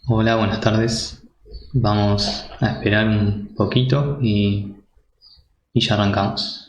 Hola, buenas tardes. Vamos a esperar un poquito y ya arrancamos.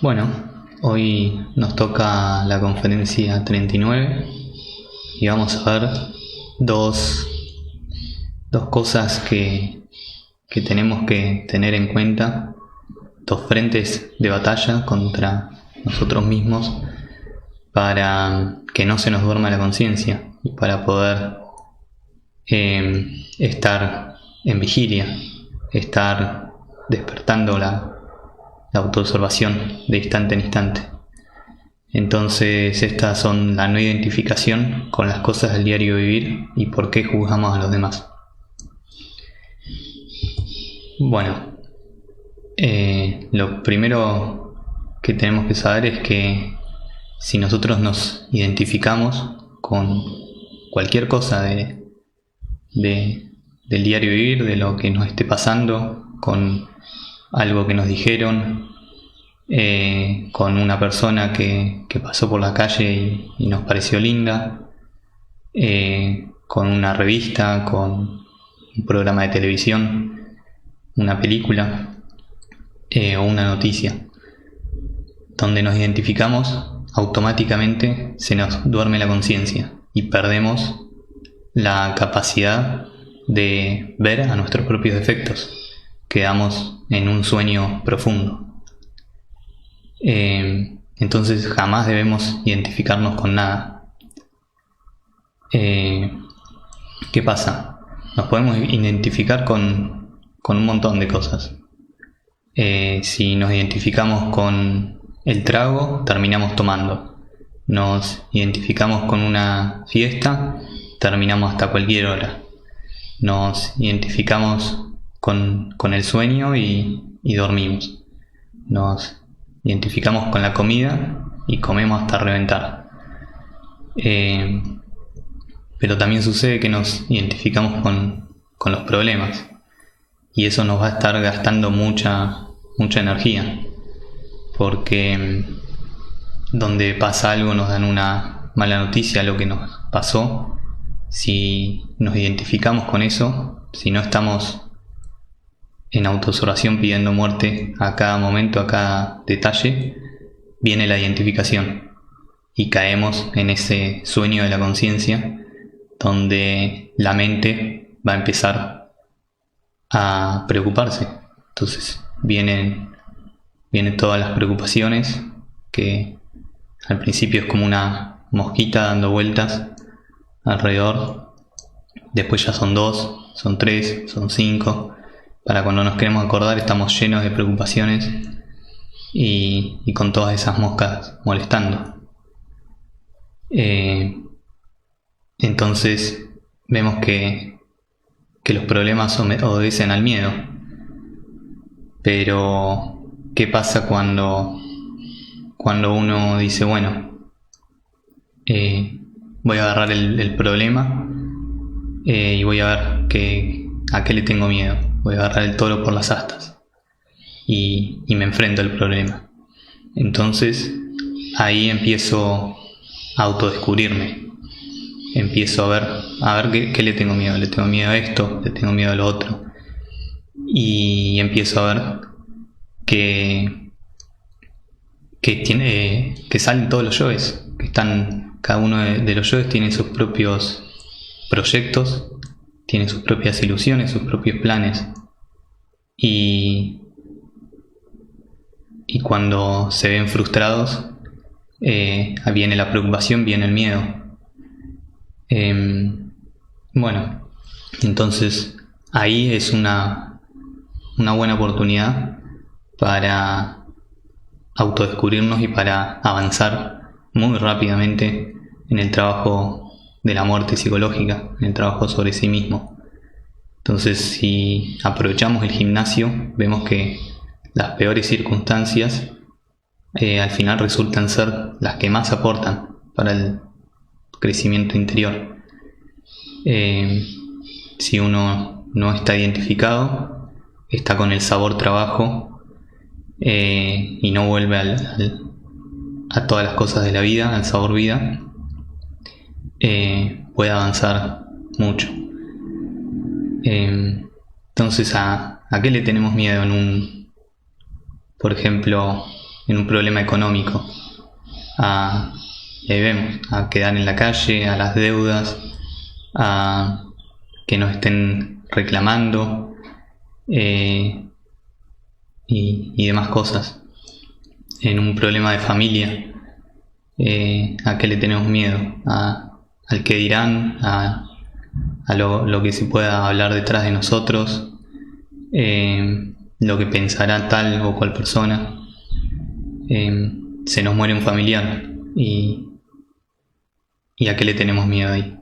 Bueno, hoy nos toca la conferencia 39 y vamos a ver dos, dos cosas que tenemos que tener en cuenta, dos frentes de batalla contra nosotros mismos para que no se nos duerma la conciencia y para poder estar en vigilia, estar despertando la autoobservación de instante en instante. Entonces estas son la no identificación con las cosas del diario vivir y por qué juzgamos a los demás. Bueno, lo primero que tenemos que saber es que si nosotros nos identificamos con cualquier cosa del diario vivir, de lo que nos esté pasando, con algo que nos dijeron, con una persona que pasó por la calle y nos pareció linda, con una revista, con un programa de televisión, una película o una noticia, donde nos identificamos, automáticamente se nos duerme la conciencia y perdemos la capacidad de ver a nuestros propios defectos. Quedamos en un sueño profundo. Entonces jamás debemos identificarnos con nada. ¿Qué pasa? Nos podemos identificar con un montón de cosas. Si nos identificamos con el trago, terminamos tomando. Nos identificamos con una fiesta, terminamos hasta cualquier hora. Nos identificamos con el sueño y dormimos. Nos identificamos con la comida y comemos hasta reventar. Pero también sucede que nos identificamos con los problemas y eso nos va a estar gastando mucha energía, porque donde pasa algo nos dan una mala noticia, lo que nos pasó. Si nos identificamos con eso, si no estamos en autoobservación pidiendo muerte a cada momento, a cada detalle, viene la identificación y caemos en ese sueño de la conciencia donde la mente va a empezar a preocuparse. Entonces vienen todas las preocupaciones, que al principio es como una mosquita dando vueltas alrededor, después ya son 2, son 3, son 5. Para cuando nos queremos acordar estamos llenos de preocupaciones y con todas esas moscas molestando. Entonces vemos que los problemas obedecen al miedo. Pero ¿qué pasa cuando uno dice, bueno, voy a agarrar el problema y voy a ver a qué le tengo miedo? Voy a agarrar el toro por las astas y me enfrento al problema. Entonces ahí empiezo a autodescubrirme. Empiezo a ver qué le tengo miedo. Le tengo miedo a esto, le tengo miedo a lo otro. Y empiezo a ver que que salen todos los yoes, que están, cada uno de los yoes tiene sus propios proyectos, tiene sus propias ilusiones, sus propios planes, y cuando se ven frustrados, viene la preocupación, viene el miedo. Bueno, entonces ahí es una buena oportunidad para autodescubrirnos y para avanzar muy rápidamente en el trabajo de la muerte psicológica, en el trabajo sobre sí mismo. Entonces, si aprovechamos el gimnasio, vemos que las peores circunstancias al final resultan ser las que más aportan para el crecimiento interior. Si uno no está identificado, está con el sabor trabajo, y no vuelve a todas las cosas de la vida, al sabor vida, puede avanzar mucho. Entonces, ¿a qué le tenemos miedo por ejemplo, en un problema económico? Y ahí vemos, a quedar en la calle, a las deudas, a que nos estén reclamando, y demás cosas. En un problema de familia, ¿a qué le tenemos miedo? Al que dirán, a lo que se pueda hablar detrás de nosotros, lo que pensará tal o cual persona. Se nos muere un familiar y ¿a qué le tenemos miedo ahí?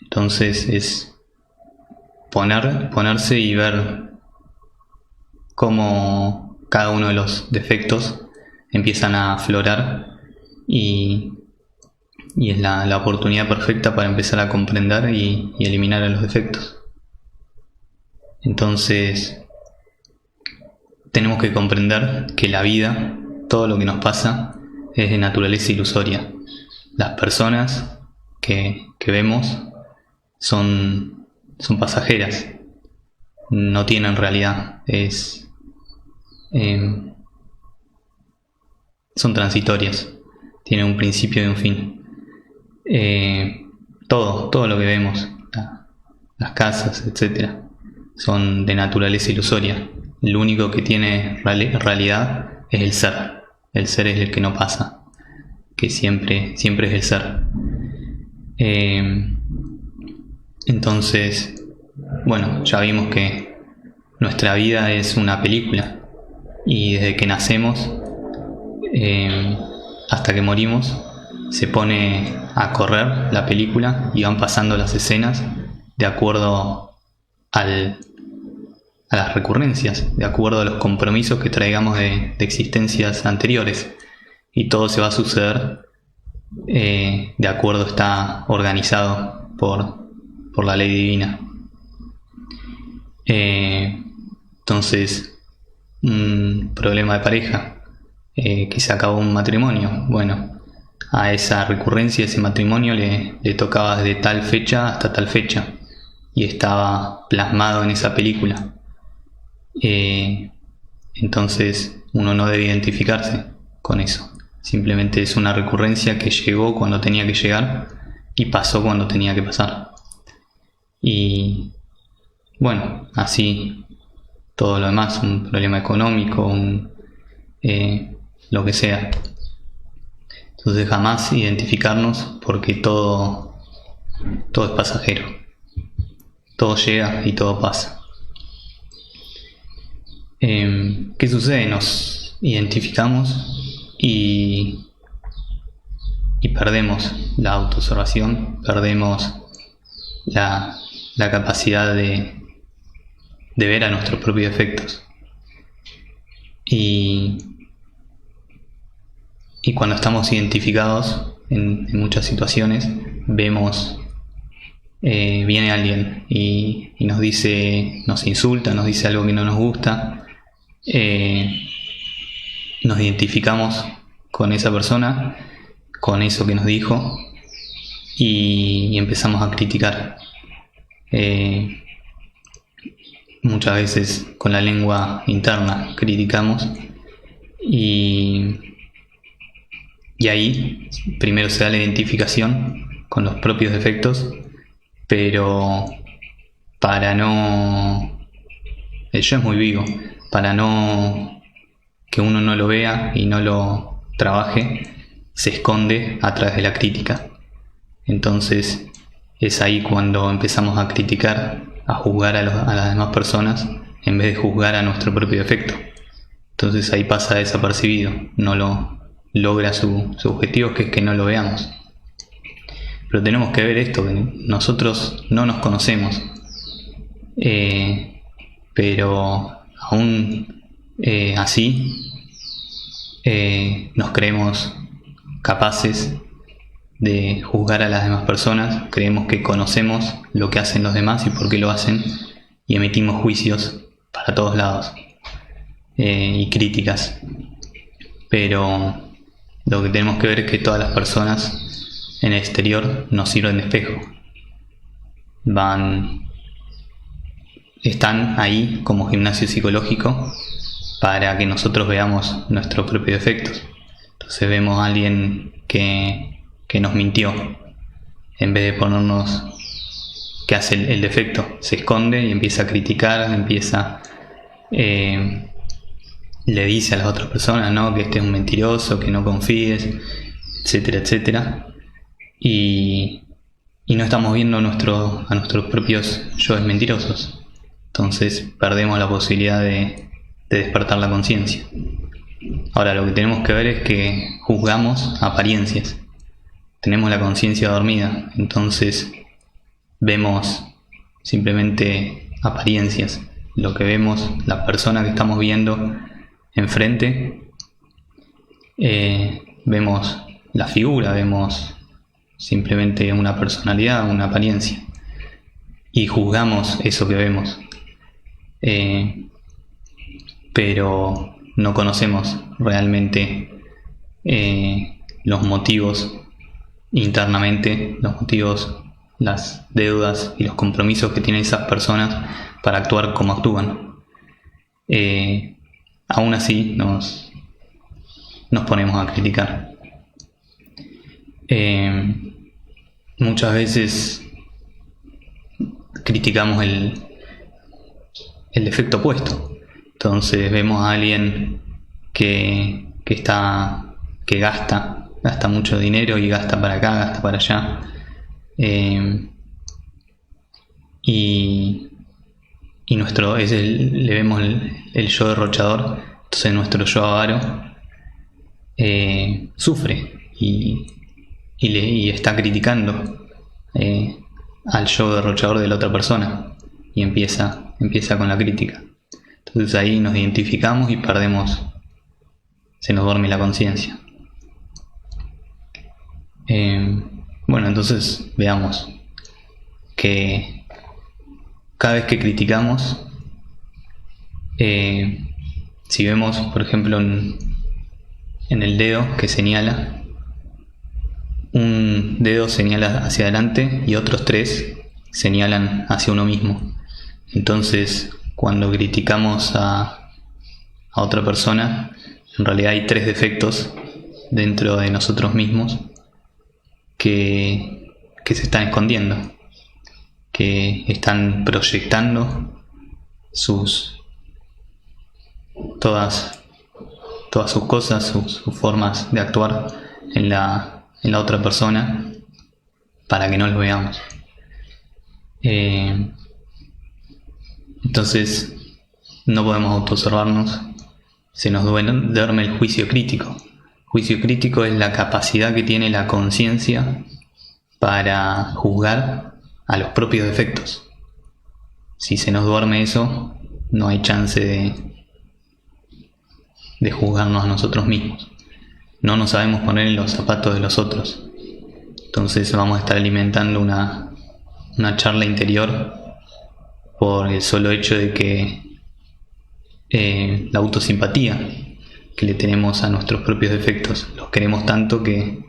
Entonces es ponerse y ver cómo cada uno de los defectos empiezan a aflorar, y es la oportunidad perfecta para empezar a comprender y eliminar a los defectos. Entonces tenemos que comprender que la vida, todo lo que nos pasa, es de naturaleza ilusoria. Las personas que vemos son pasajeras, no tienen realidad, son transitorias, tienen un principio y un fin. Todo lo que vemos, las casas, etcétera, son de naturaleza ilusoria. Lo único que tiene realidad es el ser. El ser es el que no pasa, que siempre es el ser. Entonces, bueno, ya vimos que nuestra vida es una película, y desde que nacemos hasta que morimos se pone a correr la película y van pasando las escenas de acuerdo a las recurrencias, de acuerdo a los compromisos que traigamos de existencias anteriores, y todo se va a suceder de acuerdo, está organizado por la ley divina. Entonces, un problema de pareja, que se acabó un matrimonio, bueno, a esa recurrencia, ese matrimonio le tocaba desde tal fecha hasta tal fecha, y estaba plasmado en esa película. Entonces uno no debe identificarse con eso, simplemente es una recurrencia que llegó cuando tenía que llegar y pasó cuando tenía que pasar. Y bueno, así todo lo demás, un problema económico, lo que sea. Entonces jamás identificarnos, porque todo es pasajero, todo llega y todo pasa. ¿Qué sucede? Nos identificamos y perdemos la autoobservación, perdemos la capacidad de ver a nuestros propios defectos. Y cuando estamos identificados en muchas situaciones, vemos, viene alguien y nos dice, nos insulta, nos dice algo que no nos gusta, nos identificamos con esa persona, con eso que nos dijo, y empezamos a criticar. Muchas veces con la lengua interna criticamos, y Y ahí primero se da la identificación con los propios defectos, pero para no... El yo es muy vivo, para no que uno no lo vea y no lo trabaje, se esconde a través de la crítica. Entonces es ahí cuando empezamos a criticar, a juzgar a las demás personas en vez de juzgar a nuestro propio defecto. Entonces ahí pasa desapercibido, no lo logra su objetivo, que es que no lo veamos. Pero tenemos que ver esto, que nosotros no nos conocemos, pero aún así nos creemos capaces de juzgar a las demás personas, creemos que conocemos lo que hacen los demás y por qué lo hacen, y emitimos juicios para todos lados y críticas. Pero lo que tenemos que ver es que todas las personas en el exterior nos sirven de espejo. Están ahí como gimnasio psicológico para que nosotros veamos nuestros propios defectos. Entonces vemos a alguien que nos mintió, en vez de ponernos que hace el defecto, se esconde y empieza a criticar, le dice a las otras personas, ¿no?, que este es un mentiroso, que no confíes, etcétera, etcétera, y no estamos viendo a nuestros propios yoes mentirosos. Entonces perdemos la posibilidad de despertar la conciencia. Ahora lo que tenemos que ver es que juzgamos apariencias, tenemos la conciencia dormida, entonces vemos simplemente apariencias, lo que vemos, la persona que estamos viendo enfrente, vemos la figura, vemos simplemente una personalidad, una apariencia, y juzgamos eso que vemos, pero no conocemos realmente los motivos internamente, los motivos, las deudas y los compromisos que tienen esas personas para actuar como actúan. Aún así nos ponemos a criticar. Muchas veces criticamos el defecto opuesto. Entonces vemos a alguien que gasta mucho dinero y gasta para acá, gasta para allá, y le vemos el yo derrochador. Entonces nuestro yo avaro sufre y está criticando al yo derrochador de la otra persona, y empieza con la crítica. Entonces ahí nos identificamos y se nos duerme la conciencia. Bueno, entonces veamos que cada vez que criticamos, si vemos, por ejemplo, en el dedo que señala, un dedo señala hacia adelante y otros 3 señalan hacia uno mismo. Entonces, cuando criticamos a otra persona, en realidad hay 3 defectos dentro de nosotros mismos que se están escondiendo, que están proyectando todas sus cosas, sus formas de actuar en la otra persona, para que no lo veamos. Entonces no podemos autoobservarnos, se nos duerme el juicio crítico. Juicio crítico es la capacidad que tiene la conciencia para juzgar a los propios defectos. Si se nos duerme eso, no hay chance de juzgarnos a nosotros mismos. No nos sabemos poner en los zapatos de los otros. Entonces vamos a estar alimentando una charla interior por el solo hecho de que la autosimpatía que le tenemos a nuestros propios defectos, los queremos tanto que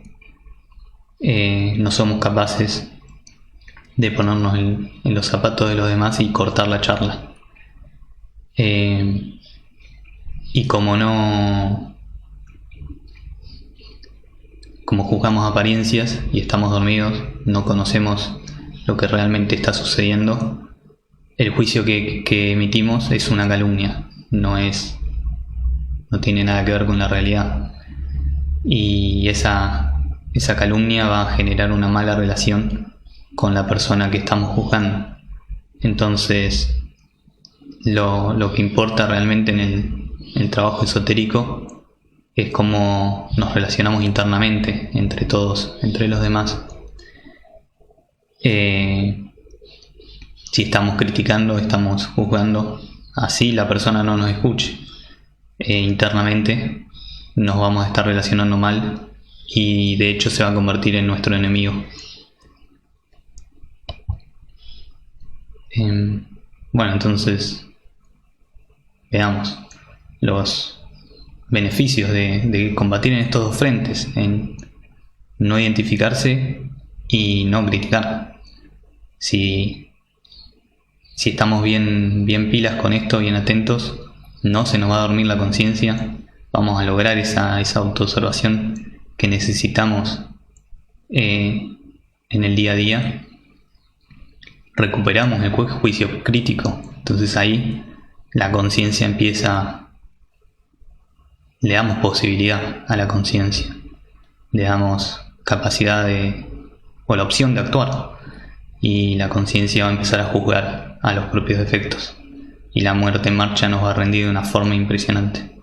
no somos capaces de ponernos en los zapatos de los demás y cortar la charla. Y como como juzgamos apariencias y estamos dormidos, no conocemos lo que realmente está sucediendo, el juicio que emitimos es una calumnia, no tiene nada que ver con la realidad. Y esa calumnia va a generar una mala relación con la persona que estamos juzgando. Entonces, lo que importa realmente en el trabajo esotérico es cómo nos relacionamos internamente entre todos, entre los demás. Si estamos criticando, estamos juzgando, así la persona no nos escuche. Internamente nos vamos a estar relacionando mal y de hecho se va a convertir en nuestro enemigo. Bueno, entonces veamos los beneficios de combatir en estos dos frentes, en no identificarse y no criticar. Si estamos bien pilas con esto, bien atentos, no se nos va a dormir la conciencia, vamos a lograr esa autoobservación que necesitamos en el día a día. Recuperamos el juicio crítico, entonces ahí la conciencia empieza, le damos posibilidad a la conciencia, le damos capacidad o la opción de actuar, y la conciencia va a empezar a juzgar a los propios defectos y la muerte en marcha nos va a rendir de una forma impresionante.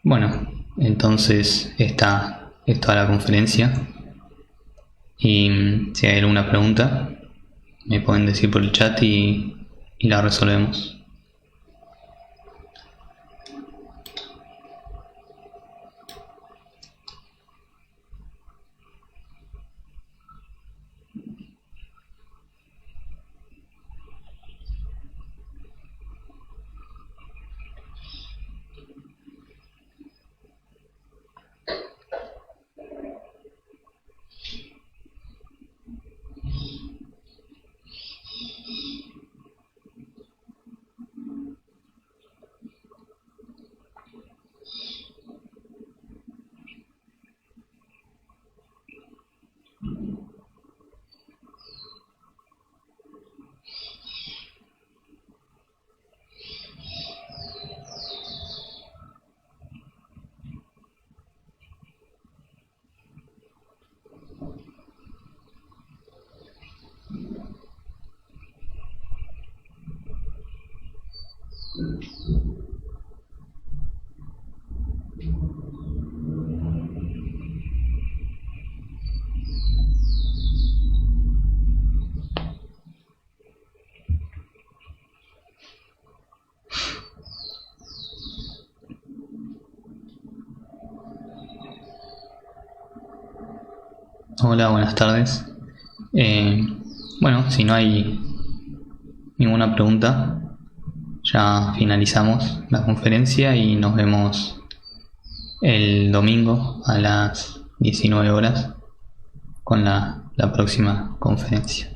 Bueno, entonces esta es toda la conferencia y si hay alguna pregunta me pueden decir por el chat y la resolvemos. Hola, buenas tardes. Bueno, si no hay ninguna pregunta, ya finalizamos la conferencia y nos vemos el domingo a las 19 horas con la próxima conferencia.